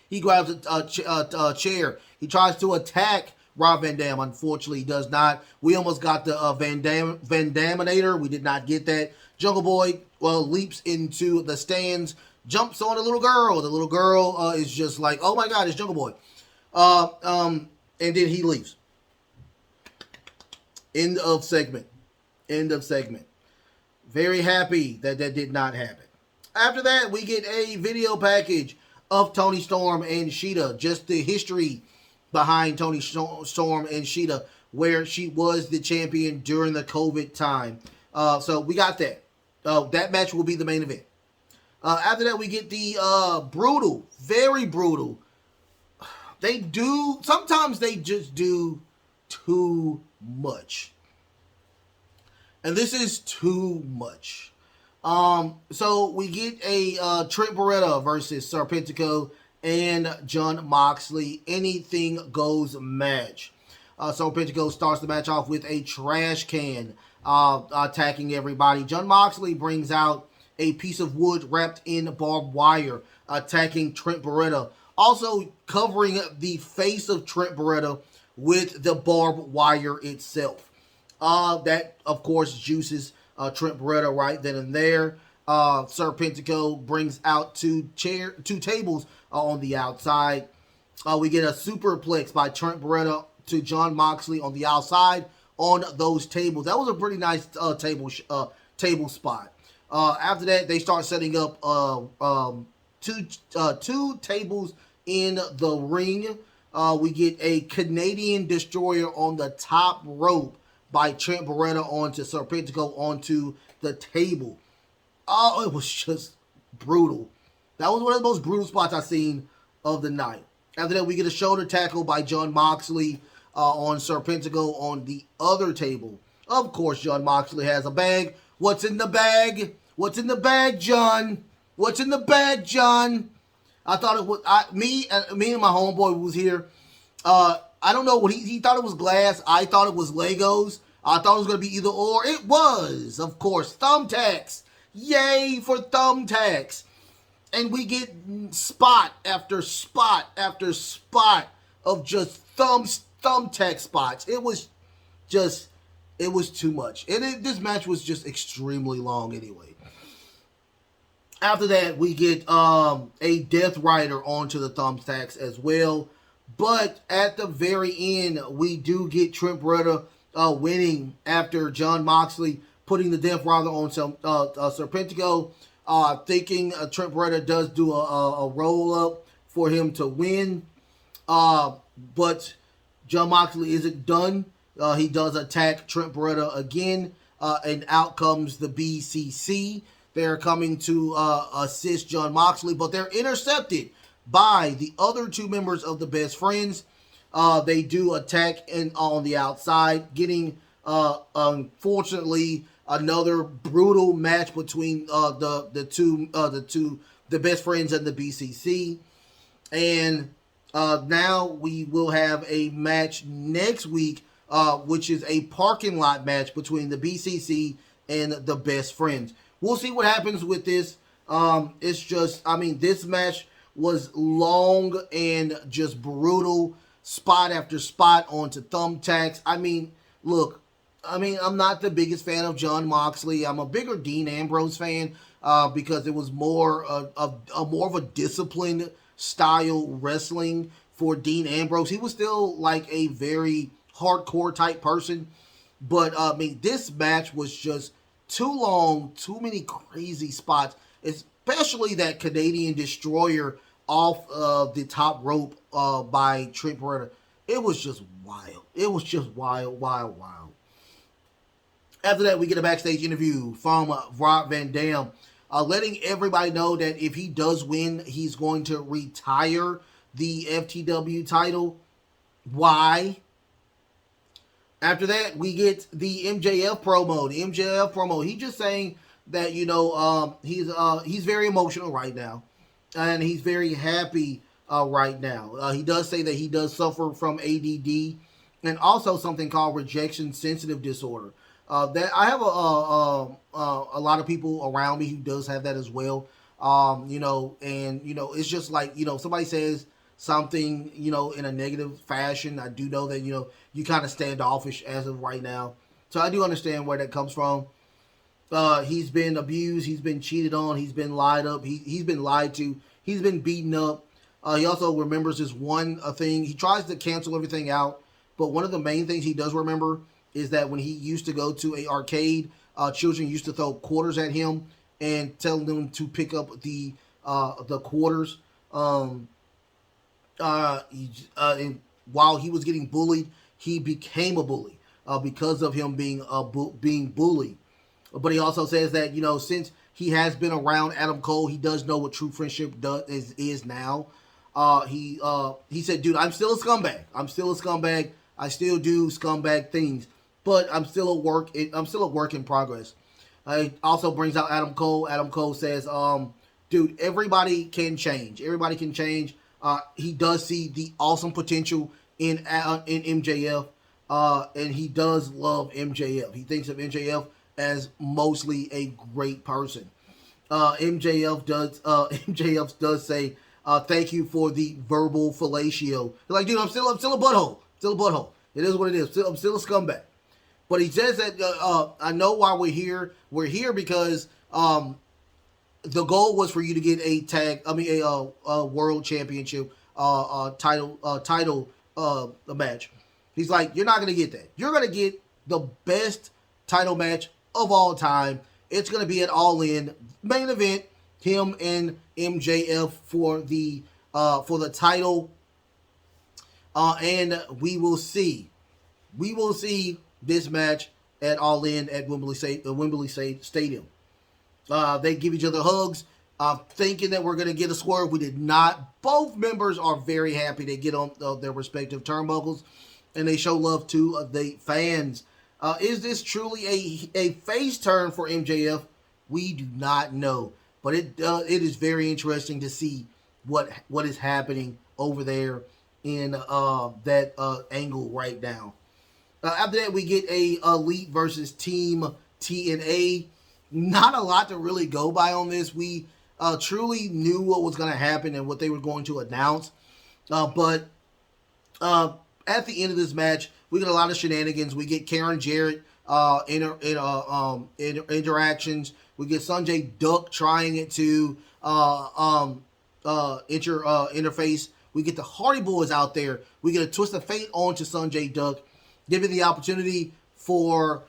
He grabs a chair. He tries to attack Rob Van Dam. Unfortunately, he does not. We almost got the Van Daminator. We did not get that. Jungle Boy, leaps into the stands, jumps on the little girl. The little girl is just like, oh my God, it's Jungle Boy. And then he leaves. End of segment. Very happy that did not happen. After that, we get a video package of Toni Storm and Shida. Just the history behind Toni Storm and Shida, where she was the champion during the COVID time. So we got that. That match will be the main event. After that, we get the brutal, very brutal. Sometimes they just do too much. And this is too much. So we get a Trent Beretta versus Serpentico and Jon Moxley. Anything goes match. Serpentico starts the match off with a trash can, attacking everybody. Jon Moxley brings out a piece of wood wrapped in barbed wire, attacking Trent Beretta. Also covering the face of Trent Beretta with the barbed wire itself. That, of course, juices Trent Beretta right then and there. Serpentico brings out two tables on the outside. We get a superplex by Trent Beretta to Jon Moxley on the outside on those tables. That was a pretty nice table spot. After that, they start setting up two tables in the ring. We get a Canadian Destroyer on the top rope by Trent Beretta onto Serpentico onto the table. Oh, it was just brutal. That was one of the most brutal spots I've seen of the night. After that, we get a shoulder tackle by Jon Moxley on Serpentico on the other table. Of course, Jon Moxley has a bag. What's in the bag? What's in the bag, John? What's in the bag, John? I thought it was me and my homeboy was here. I don't know what he thought it was glass. I thought it was Legos. I thought it was gonna be either or. It was, of course, thumbtacks. Yay for thumbtacks! And we get spot after spot after spot of just thumbtack spots. It was too much. And this match was just extremely long anyway. After that, we get a Death Rider onto the thumbtacks as well. But at the very end, we do get Trent Beretta winning after Jon Moxley putting the Death Rider on Serpentico. Thinking Trent Beretta does do a roll-up for him to win. But Jon Moxley isn't done. He does attack Trent Beretta again. And out comes the BCC. They're coming to assist Jon Moxley, but they're intercepted by the other two members of the Best Friends. They do attack on the outside, getting, unfortunately, another brutal match between the Best Friends and the BCC. And now we will have a match next week, which is a parking lot match between the BCC and the Best Friends. We'll see what happens with this. It's just, this match was long and just brutal, spot after spot onto thumbtacks. Look, I'm not the biggest fan of Jon Moxley. I'm a bigger Dean Ambrose fan because it was more of a disciplined style wrestling for Dean Ambrose. He was still like a very hardcore type person, but this match was just too long, too many crazy spots, especially that Canadian Destroyer off of the top rope by Trent Beretta. It was just wild. It was just wild. After that, we get a backstage interview from Rob Van Dam, letting everybody know that if he does win, he's going to retire the FTW title. Why? After that, we get the MJF promo. The MJF promo, he's just saying that, he's very emotional right now. And he's very happy right now. He does say that he does suffer from ADD and also something called rejection sensitive disorder. That I have a lot of people around me who does have that as well. It's just like, somebody says something, in a negative fashion. I do know that, you kind of standoffish as of right now. So I do understand where that comes from. He's been abused. He's been cheated on. He's been lied up. He's been lied to. He's been beaten up. He also remembers this one thing. He tries to cancel everything out. But one of the main things he does remember is that when he used to go to an arcade, children used to throw quarters at him and tell them to pick up the quarters. And while he was getting bullied, he became a bully because of him being bullied. But he also says that, since he has been around Adam Cole, he does know what true friendship is now. He said, dude, I'm still a scumbag. I still do scumbag things, but I'm still a work in progress. He also brings out Adam Cole. Adam Cole says, dude, everybody can change. He does see the awesome potential in MJF, and he does love MJF. He thinks of MJF as mostly a great person. MJF does say, thank you for the verbal fellatio. He's like, dude, I'm still a butthole. It is what it is. I'm still a scumbag. But he says that I know why we're here. We're here because the goal was for you to get a world championship title match. He's like, you're not going to get that. You're going to get the best title match of all time. It's going to be an All In main event. Him and MJF for the title, and we will see. We will see this match at All In at Wembley Stadium. They give each other hugs, thinking that we're going to get a swerve. We did not. Both members are very happy to get on their respective turnbuckles, and they show love to the fans. Is this truly a face turn for MJF? We do not know, but it is very interesting to see what is happening over there in that angle right now. After that, we get a Elite versus Team TNA. Not a lot to really go by on this. We truly knew what was going to happen and what they were going to announce. But at the end of this match, we get a lot of shenanigans. We get Karen Jarrett interactions. We get Sanjay Dutt trying it to interface. We get the Hardy Boys out there. We get a Twist of Fate onto Sanjay Dutt, giving the opportunity for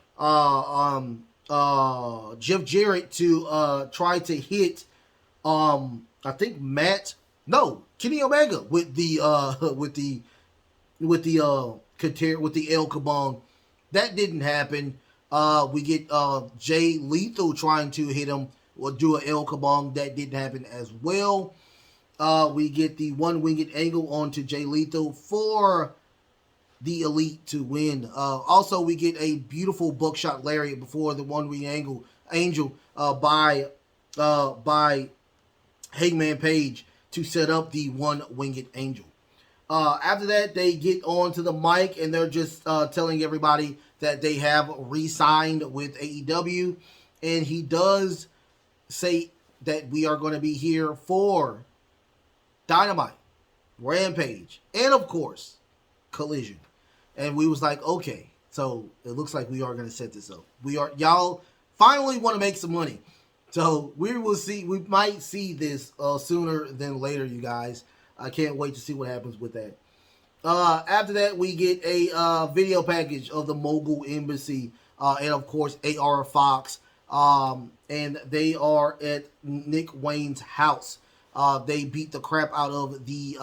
Jeff Jarrett to try to hit I think Kenny Omega with the El Kabong. That didn't happen. We get Jay Lethal trying to hit him or do an El Kabong. That didn't happen as well. We get the one-winged angle onto Jay Lethal for the Elite to win. Also, we get a beautiful buckshot lariat before the one-winged angel by Hangman Page to set up the one-winged angel. After that, they get on to the mic and they're just telling everybody that they have re-signed with AEW. And he does say that we are going to be here for Dynamite, Rampage, and of course, Collision. And we was like, okay, so it looks like we are going to set this up. Y'all finally want to make some money. So we will see. We might see this sooner than later, you guys. I can't wait to see what happens with that. After that, we get a video package of the Mogul Embassy and, of course, AR Fox. And they are at Nick Wayne's house. They beat the crap out of the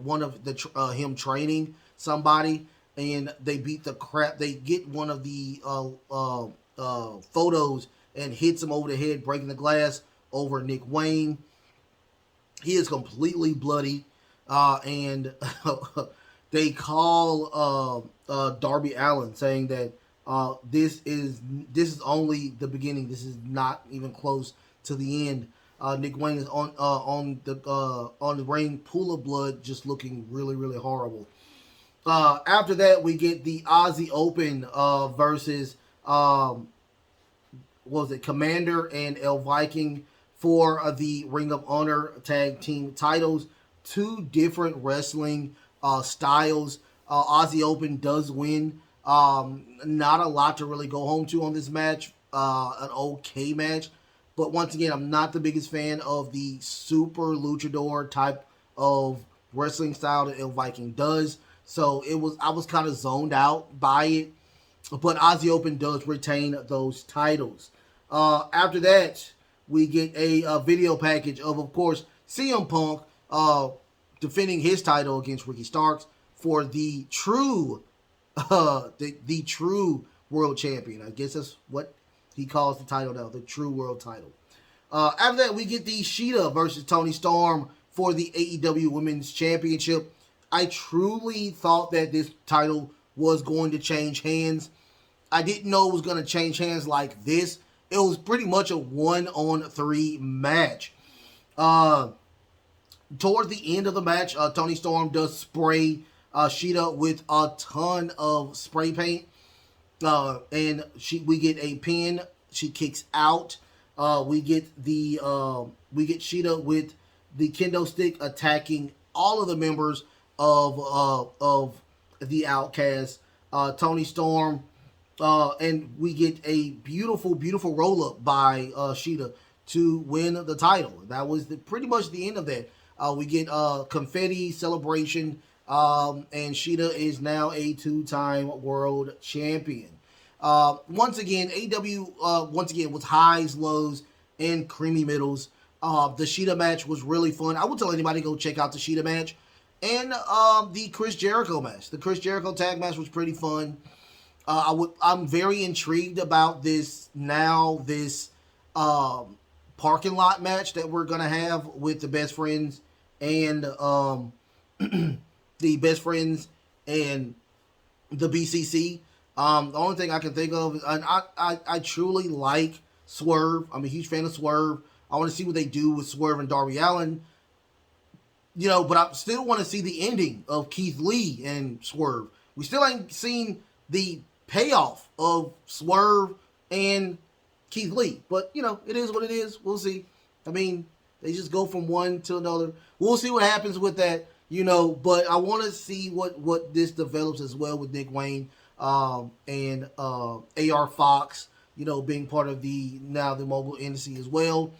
one of the him training somebody, and they beat the crap. They get one of the photos and hits him over the head, breaking the glass over Nick Wayne. He is completely bloody, and they call Darby Allin, saying that this is only the beginning. This is not even close to the end. Nick Wayne is on the ring, pool of blood, just looking really, really horrible. After that, we get the Aussie Open versus Commander and El Viking for the Ring of Honor tag team titles. Two different wrestling styles. Aussie Open does win. Not a lot to really go home to on this match. An okay match. But once again, I'm not the biggest fan of the super luchador type of wrestling style that El Viking does. So I was kind of zoned out by it. But Aussie Open does retain those titles. After that, we get a video package of course, CM Punk defending his title against Ricky Starks for the true the true world champion. I guess that's what he calls the title now, the true world title. After that, we get the Sheeta versus Toni Storm for the AEW Women's Championship. I truly thought that this title was going to change hands. I didn't know it was going to change hands like this. It was pretty much a 1-on-3 match. Towards the end of the match, Toni Storm does spray Sheeta with a ton of spray paint. And we get a pin. She kicks out. We get Sheeta with the kendo stick attacking all of the members of the Outcast. Toni Storm, and we get a beautiful, beautiful roll up by Sheeta to win the title. That was pretty much the end of that. We get confetti celebration And Shida is now a two-time world champion. Once again, AEW once again was highs, lows, and creamy middles. The Shida match was really fun. I would tell anybody to go check out the Shida match. And the Chris Jericho match. The Chris Jericho tag match was pretty fun. I'm very intrigued about this parking lot match that we're gonna have with the Best Friends and the Best Friends and the BCC. The only thing I can think of is I truly like Swerve. I'm a huge fan of Swerve. I want to see what they do with Swerve and Darby Allin. But I still want to see the ending of Keith Lee and Swerve. We still ain't seen the payoff of Swerve and Keith Lee. But, it is what it is. We'll see. I mean, they just go from one to another. We'll see what happens with that, but I want to see what this develops as well with Nick Wayne and AR Fox, being part of the mobile industry as well.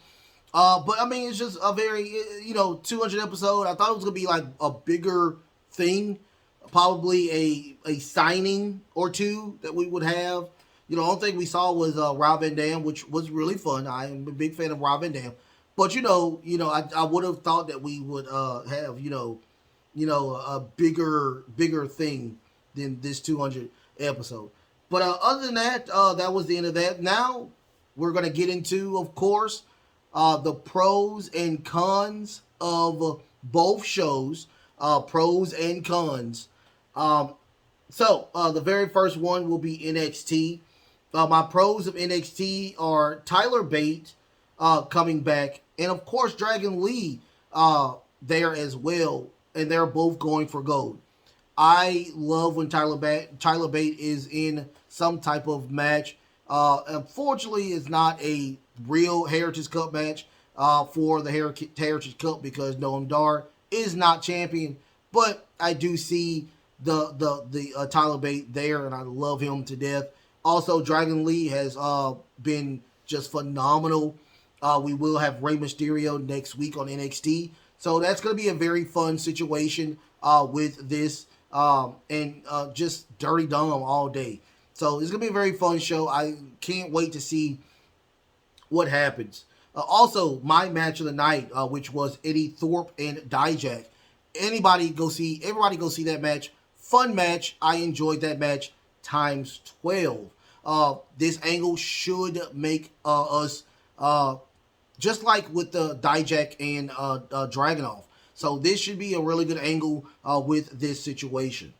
But I mean, it's just a very, 200 episode. I thought it was going to be like a bigger thing, probably a signing or two that we would have. The only thing we saw was Rob Van Dam, which was really fun. I am a big fan of Rob Van Dam. But, I would have thought that we would have, a bigger thing than this 200 episode. But other than that, that was the end of that. Now we're going to get into, of course, the pros and cons of both shows, pros and cons. So the very first one will be NXT. My pros of NXT are Tyler Bate coming back, and of course Dragon Lee there as well, and they're both going for gold. I love when Tyler Bate is in some type of match. Unfortunately, it's not a real Heritage Cup match for the Heritage Cup because Noam Dar is not champion. But I do see the Tyler Bate there, and I love him to death. Also, Dragon Lee has been just phenomenal. We will have Rey Mysterio next week on NXT. So that's going to be a very fun situation with this and just Dirty Dom all day. So it's going to be a very fun show. I can't wait to see what happens. Also, my match of the night, which was Eddie Thorpe and Dijak. Everybody go see that match. Fun match. I enjoyed that match times 12. This angle should make us just like with the Dijak and Dragunov. So this should be a really good angle with this situation.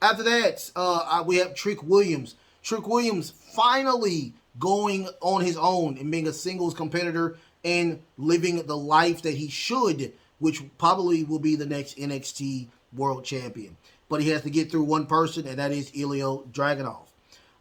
After that, we have Trick Williams. Trick Williams finally going on his own and being a singles competitor and living the life that he should, which probably will be the next NXT World Champion. But he has to get through one person, and that is Ilya Dragunov.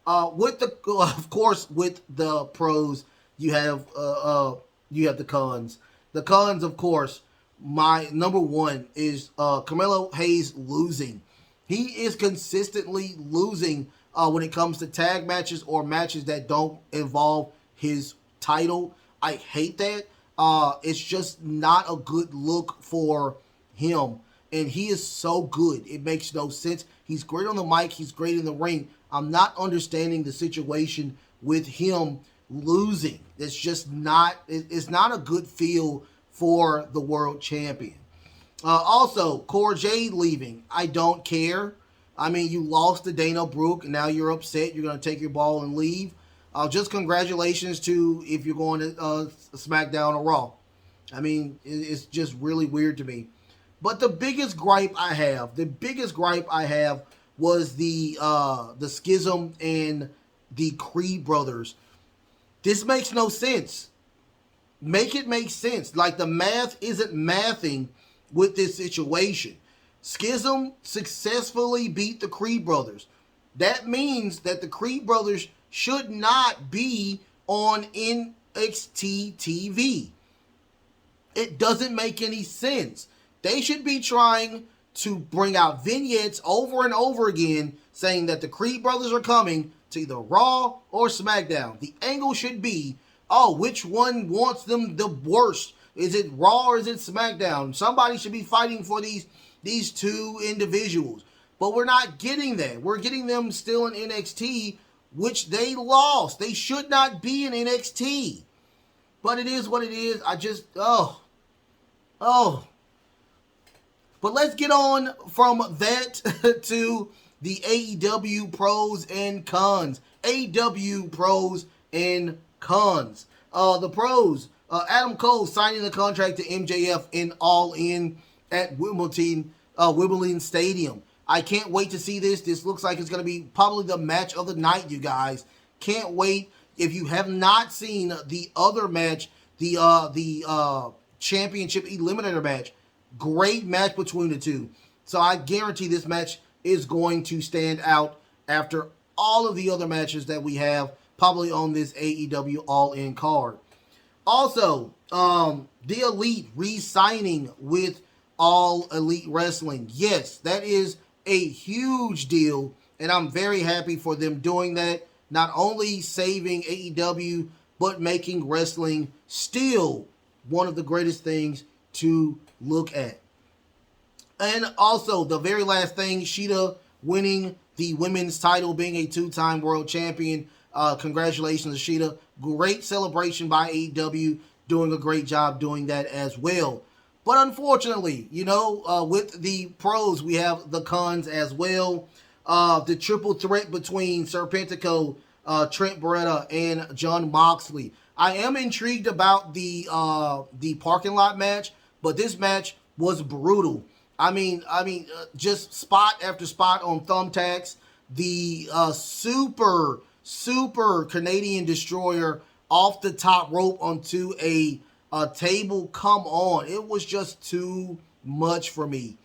Of course, with the pros, you have the cons. The cons, of course, my number one is Carmelo Hayes losing. He is consistently losing when it comes to tag matches or matches that don't involve his title. I hate that. It's just not a good look for him. And he is so good. It makes no sense. He's great on the mic. He's great in the ring. I'm not understanding the situation with him losing. It's just not, it's not a good feel for the world champion. Also, Cora Jade leaving. I don't care. I mean, you lost to Dana Brooke, and now you're upset. You're going to take your ball and leave. Just congratulations to if you're going to SmackDown or Raw. I mean, it's just really weird to me. But the biggest gripe I have was the Schism and the Creed brothers. This makes no sense. Make it make sense. Like the math isn't mathing with this situation. Schism successfully beat the Creed brothers. That means that the Creed brothers should not be on NXT TV. It doesn't make any sense. They should be trying to bring out vignettes over and over again saying that the Creed brothers are coming to either Raw or SmackDown. The angle should be, which one wants them the worst? Is it Raw or is it SmackDown? Somebody should be fighting for these these two individuals. But we're not getting that. We're getting them still in NXT, which they lost. They should not be in NXT. But it is what it is. I just, oh. But let's get on from that to the AEW pros and cons. AEW pros and cons. The pros, Adam Cole signing the contract to MJF in All In at Wimbledon Stadium. I can't wait to see this. This looks like it's going to be probably the match of the night, you guys. Can't wait. If you have not seen the other match, the championship eliminator match, great match between the two. So I guarantee this match is going to stand out after all of the other matches that we have probably on this AEW All-In card. Also, the Elite re-signing with All Elite Wrestling. Yes, that is a huge deal, and I'm very happy for them doing that. Not only saving AEW, but making wrestling still one of the greatest things to look at. And also, the very last thing, Shida winning the women's title, being a two-time world champion. Congratulations to Shida. Great celebration by AEW, doing a great job doing that as well. But unfortunately, with the pros, we have the cons as well. The triple threat between Serpentico, Trent Beretta, and Jon Moxley. I am intrigued about the parking lot match, but this match was brutal. I mean, just spot after spot on thumbtacks. The super Canadian Destroyer off the top rope onto a table. Come on, it was just too much for me.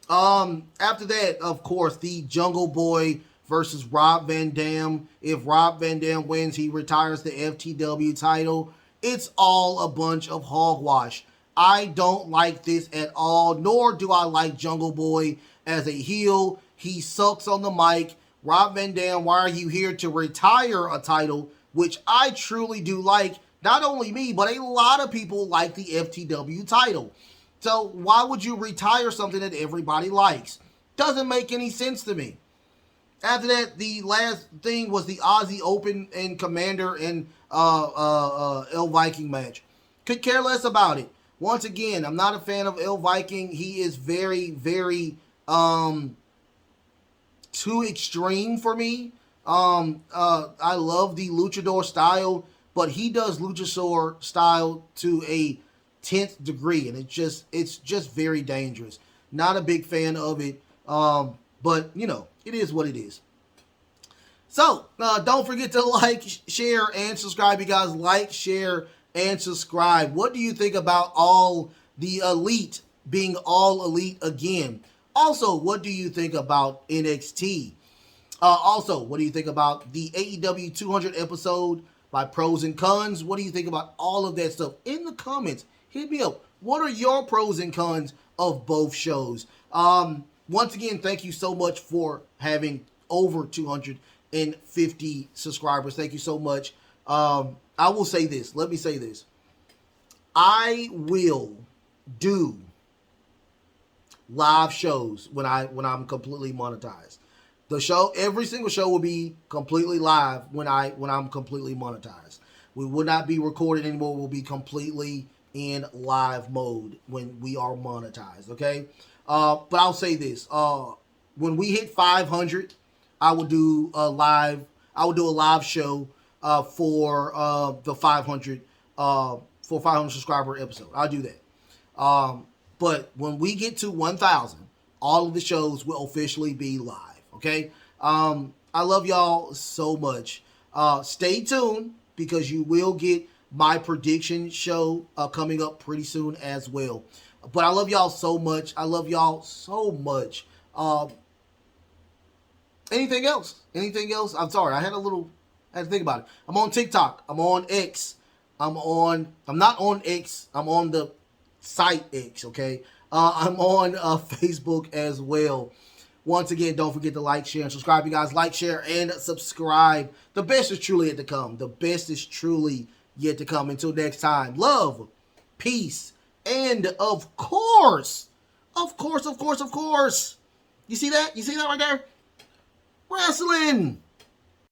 After that, of course, the Jungle Boy versus Rob Van Dam. If Rob Van Dam wins, he retires the FTW title. It's all a bunch of hogwash. I don't like this at all, nor do I like Jungle Boy as a heel. He sucks on the mic. Rob Van Dam, why are you here to retire a title, which I truly do like? Not only me, but a lot of people like the FTW title. So why would you retire something that everybody likes? Doesn't make any sense to me. After that, the last thing was the Aussie Open and Commander and El Viking match. Could care less about it. Once again, I'm not a fan of El Viking. He is very, very too extreme for me. I love the luchador style, but he does luchador style to a 10th degree, and it's just very dangerous. Not a big fan of it, but it is what it is. So don't forget to like, share, and subscribe. You guys, like, share, and subscribe. What do you think about all the Elite being All Elite again? Also, what do you think about NXT? Also, what do you think about the AEW 200 episode by Pros and Cons? What do you think about all of that stuff? In the comments, hit me up. What are your pros and cons of both shows? Once again, thank you so much for having over 250 subscribers. Thank you so much. I will say this. Let me say this. I will do live shows when I'm completely monetized. The show, every single show will be completely live when I'm completely monetized. We will not be recorded anymore. We'll be completely in live mode when we are monetized. Okay. But I'll say this. When we hit 500, I will do a live show for the 500 subscriber episode. I'll do that. But when we get to 1,000, all of the shows will officially be live. Okay. I love y'all so much. Stay tuned because you will get my prediction show coming up pretty soon as well. But I love y'all so much. I love y'all so much. Anything else? Anything else? I'm sorry. I had to think about it. I'm on TikTok. I'm on X. I'm not on X. I'm on the site X, okay? I'm on Facebook as well. Once again, don't forget to like, share, and subscribe. You guys, like, share, and subscribe. The best is truly yet to come. The best is truly yet to come. Until next time, love, peace, and of course, Of course, of course, of course. You see that? You see that right there? Wrestling.